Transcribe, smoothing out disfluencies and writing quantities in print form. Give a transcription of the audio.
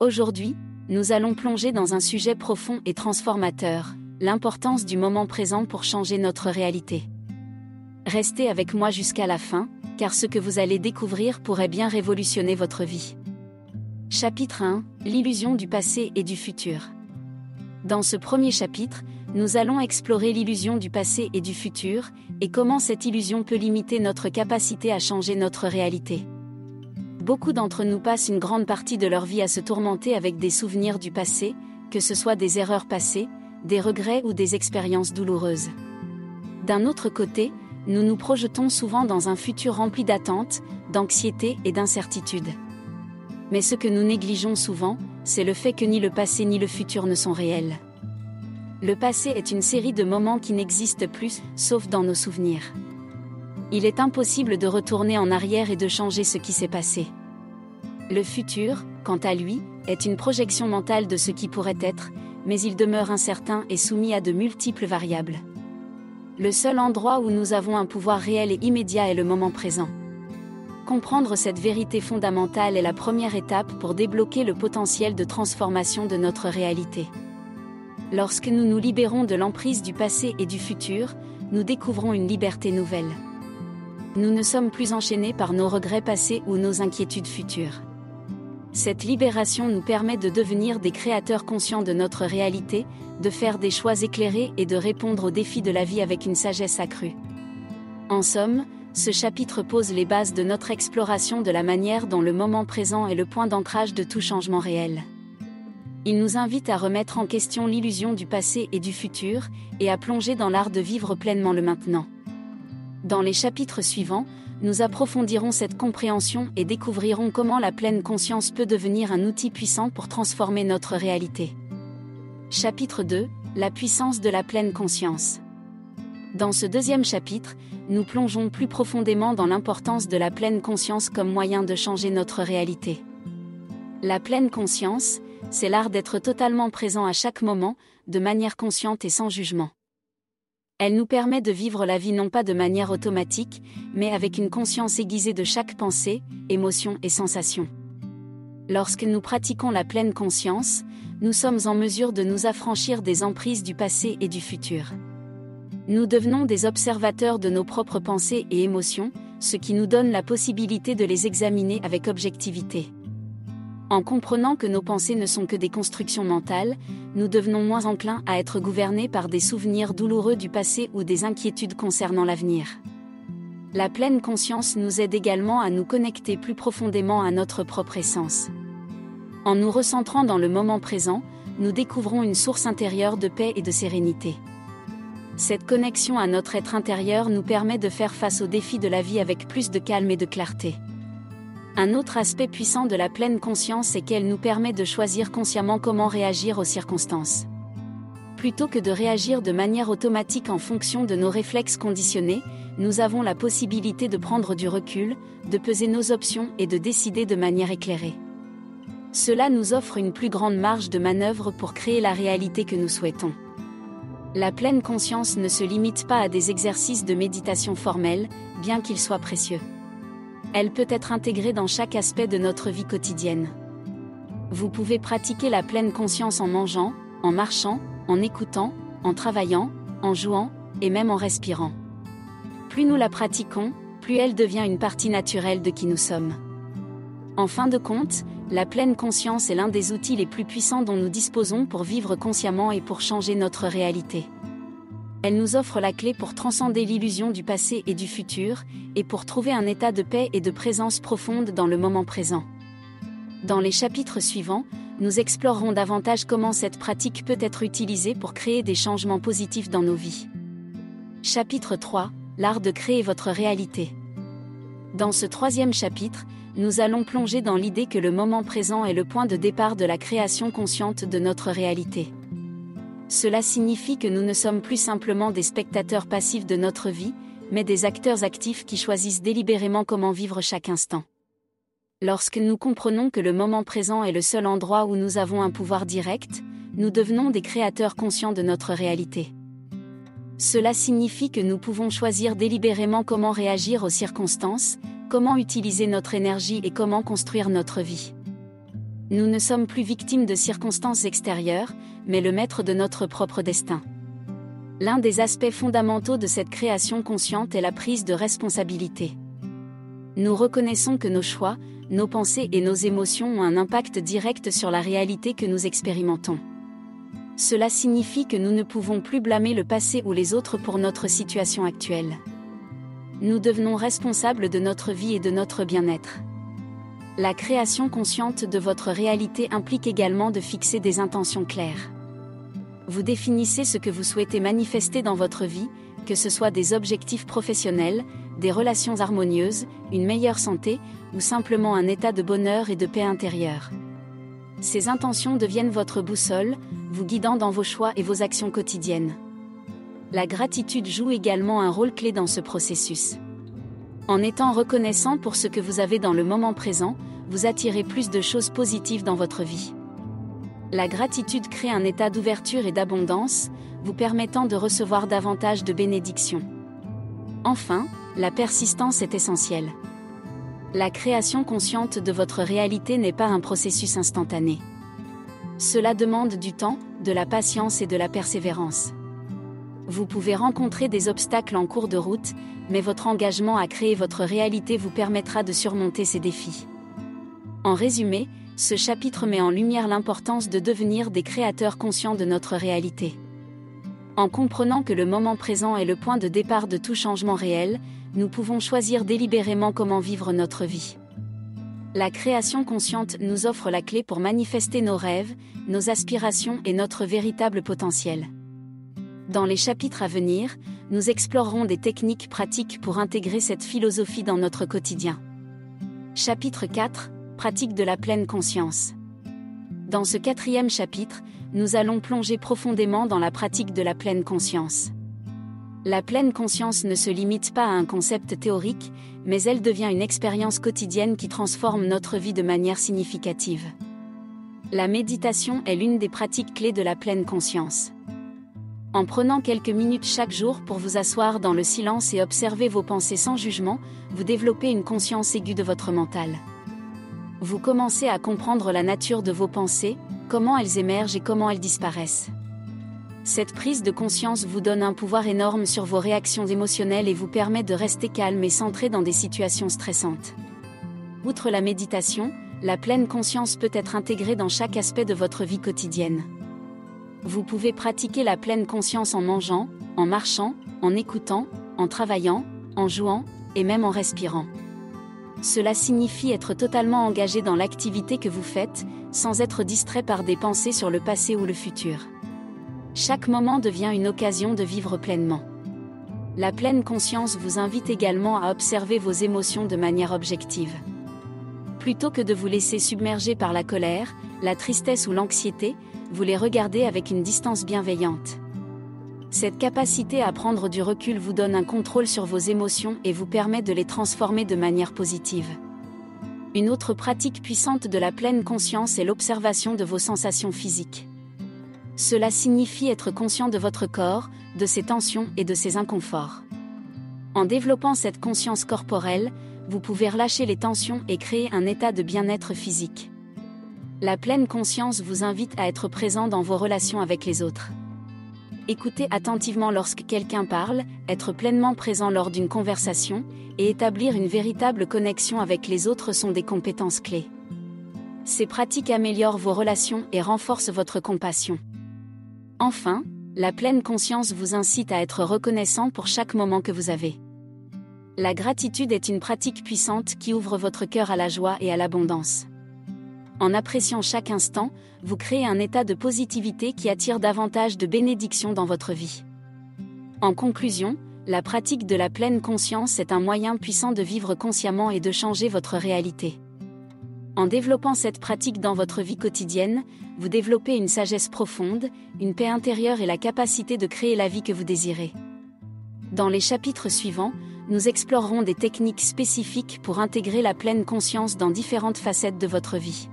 Aujourd'hui, nous allons plonger dans un sujet profond et transformateur, l'importance du moment présent pour changer notre réalité. Restez avec moi jusqu'à la fin, car ce que vous allez découvrir pourrait bien révolutionner votre vie. Chapitre 1 : L'illusion du passé et du futur. Dans ce premier chapitre, nous allons explorer l'illusion du passé et du futur, et comment cette illusion peut limiter notre capacité à changer notre réalité. Beaucoup d'entre nous passent une grande partie de leur vie à se tourmenter avec des souvenirs du passé, que ce soit des erreurs passées, des regrets ou des expériences douloureuses. D'un autre côté, nous nous projetons souvent dans un futur rempli d'attentes, d'anxiété et d'incertitude. Mais ce que nous négligeons souvent, c'est le fait que ni le passé ni le futur ne sont réels. Le passé est une série de moments qui n'existent plus, sauf dans nos souvenirs. Il est impossible de retourner en arrière et de changer ce qui s'est passé. Le futur, quant à lui, est une projection mentale de ce qui pourrait être, mais il demeure incertain et soumis à de multiples variables. Le seul endroit où nous avons un pouvoir réel et immédiat est le moment présent. Comprendre cette vérité fondamentale est la première étape pour débloquer le potentiel de transformation de notre réalité. Lorsque nous nous libérons de l'emprise du passé et du futur, nous découvrons une liberté nouvelle. Nous ne sommes plus enchaînés par nos regrets passés ou nos inquiétudes futures. Cette libération nous permet de devenir des créateurs conscients de notre réalité, de faire des choix éclairés et de répondre aux défis de la vie avec une sagesse accrue. En somme, ce chapitre pose les bases de notre exploration de la manière dont le moment présent est le point d'ancrage de tout changement réel. Il nous invite à remettre en question l'illusion du passé et du futur, et à plonger dans l'art de vivre pleinement le maintenant. Dans les chapitres suivants, nous approfondirons cette compréhension et découvrirons comment la pleine conscience peut devenir un outil puissant pour transformer notre réalité. Chapitre 2 : La puissance de la pleine conscience. Dans ce deuxième chapitre, nous plongeons plus profondément dans l'importance de la pleine conscience comme moyen de changer notre réalité. La pleine conscience, c'est l'art d'être totalement présent à chaque moment, de manière consciente et sans jugement. Elle nous permet de vivre la vie non pas de manière automatique, mais avec une conscience aiguisée de chaque pensée, émotion et sensation. Lorsque nous pratiquons la pleine conscience, nous sommes en mesure de nous affranchir des emprises du passé et du futur. Nous devenons des observateurs de nos propres pensées et émotions, ce qui nous donne la possibilité de les examiner avec objectivité. En comprenant que nos pensées ne sont que des constructions mentales, nous devenons moins enclins à être gouvernés par des souvenirs douloureux du passé ou des inquiétudes concernant l'avenir. La pleine conscience nous aide également à nous connecter plus profondément à notre propre essence. En nous recentrant dans le moment présent, nous découvrons une source intérieure de paix et de sérénité. Cette connexion à notre être intérieur nous permet de faire face aux défis de la vie avec plus de calme et de clarté. Un autre aspect puissant de la pleine conscience est qu'elle nous permet de choisir consciemment comment réagir aux circonstances. Plutôt que de réagir de manière automatique en fonction de nos réflexes conditionnés, nous avons la possibilité de prendre du recul, de peser nos options et de décider de manière éclairée. Cela nous offre une plus grande marge de manœuvre pour créer la réalité que nous souhaitons. La pleine conscience ne se limite pas à des exercices de méditation formels, bien qu'ils soient précieux. Elle peut être intégrée dans chaque aspect de notre vie quotidienne. Vous pouvez pratiquer la pleine conscience en mangeant, en marchant, en écoutant, en travaillant, en jouant, et même en respirant. Plus nous la pratiquons, plus elle devient une partie naturelle de qui nous sommes. En fin de compte, la pleine conscience est l'un des outils les plus puissants dont nous disposons pour vivre consciemment et pour changer notre réalité. Elle nous offre la clé pour transcender l'illusion du passé et du futur, et pour trouver un état de paix et de présence profonde dans le moment présent. Dans les chapitres suivants, nous explorerons davantage comment cette pratique peut être utilisée pour créer des changements positifs dans nos vies. Chapitre 3 : L'art de créer votre réalité. Dans ce troisième chapitre, nous allons plonger dans l'idée que le moment présent est le point de départ de la création consciente de notre réalité. Cela signifie que nous ne sommes plus simplement des spectateurs passifs de notre vie, mais des acteurs actifs qui choisissent délibérément comment vivre chaque instant. Lorsque nous comprenons que le moment présent est le seul endroit où nous avons un pouvoir direct, nous devenons des créateurs conscients de notre réalité. Cela signifie que nous pouvons choisir délibérément comment réagir aux circonstances, comment utiliser notre énergie et comment construire notre vie. Nous ne sommes plus victimes de circonstances extérieures, mais le maître de notre propre destin. L'un des aspects fondamentaux de cette création consciente est la prise de responsabilité. Nous reconnaissons que nos choix, nos pensées et nos émotions ont un impact direct sur la réalité que nous expérimentons. Cela signifie que nous ne pouvons plus blâmer le passé ou les autres pour notre situation actuelle. Nous devenons responsables de notre vie et de notre bien-être. La création consciente de votre réalité implique également de fixer des intentions claires. Vous définissez ce que vous souhaitez manifester dans votre vie, que ce soit des objectifs professionnels, des relations harmonieuses, une meilleure santé, ou simplement un état de bonheur et de paix intérieure. Ces intentions deviennent votre boussole, vous guidant dans vos choix et vos actions quotidiennes. La gratitude joue également un rôle clé dans ce processus. En étant reconnaissant pour ce que vous avez dans le moment présent, vous attirez plus de choses positives dans votre vie. La gratitude crée un état d'ouverture et d'abondance, vous permettant de recevoir davantage de bénédictions. Enfin, la persistance est essentielle. La création consciente de votre réalité n'est pas un processus instantané. Cela demande du temps, de la patience et de la persévérance. Vous pouvez rencontrer des obstacles en cours de route, mais votre engagement à créer votre réalité vous permettra de surmonter ces défis. En résumé, ce chapitre met en lumière l'importance de devenir des créateurs conscients de notre réalité. En comprenant que le moment présent est le point de départ de tout changement réel, nous pouvons choisir délibérément comment vivre notre vie. La création consciente nous offre la clé pour manifester nos rêves, nos aspirations et notre véritable potentiel. Dans les chapitres à venir, nous explorerons des techniques pratiques pour intégrer cette philosophie dans notre quotidien. Chapitre 4 – Pratique de la pleine conscience. Dans ce 4e chapitre, nous allons plonger profondément dans la pratique de la pleine conscience. La pleine conscience ne se limite pas à un concept théorique, mais elle devient une expérience quotidienne qui transforme notre vie de manière significative. La méditation est l'une des pratiques clés de la pleine conscience. En prenant quelques minutes chaque jour pour vous asseoir dans le silence et observer vos pensées sans jugement, vous développez une conscience aiguë de votre mental. Vous commencez à comprendre la nature de vos pensées, comment elles émergent et comment elles disparaissent. Cette prise de conscience vous donne un pouvoir énorme sur vos réactions émotionnelles et vous permet de rester calme et centré dans des situations stressantes. Outre la méditation, la pleine conscience peut être intégrée dans chaque aspect de votre vie quotidienne. Vous pouvez pratiquer la pleine conscience en mangeant, en marchant, en écoutant, en travaillant, en jouant, et même en respirant. Cela signifie être totalement engagé dans l'activité que vous faites, sans être distrait par des pensées sur le passé ou le futur. Chaque moment devient une occasion de vivre pleinement. La pleine conscience vous invite également à observer vos émotions de manière objective. Plutôt que de vous laisser submerger par la colère, la tristesse ou l'anxiété, vous les regardez avec une distance bienveillante. Cette capacité à prendre du recul vous donne un contrôle sur vos émotions et vous permet de les transformer de manière positive. Une autre pratique puissante de la pleine conscience est l'observation de vos sensations physiques. Cela signifie être conscient de votre corps, de ses tensions et de ses inconforts. En développant cette conscience corporelle, vous pouvez relâcher les tensions et créer un état de bien-être physique. La pleine conscience vous invite à être présent dans vos relations avec les autres. Écoutez attentivement lorsque quelqu'un parle, être pleinement présent lors d'une conversation, et établir une véritable connexion avec les autres sont des compétences clés. Ces pratiques améliorent vos relations et renforcent votre compassion. Enfin, la pleine conscience vous incite à être reconnaissant pour chaque moment que vous avez. La gratitude est une pratique puissante qui ouvre votre cœur à la joie et à l'abondance. En appréciant chaque instant, vous créez un état de positivité qui attire davantage de bénédictions dans votre vie. En conclusion, la pratique de la pleine conscience est un moyen puissant de vivre consciemment et de changer votre réalité. En développant cette pratique dans votre vie quotidienne, vous développez une sagesse profonde, une paix intérieure et la capacité de créer la vie que vous désirez. Dans les chapitres suivants, nous explorerons des techniques spécifiques pour intégrer la pleine conscience dans différentes facettes de votre vie.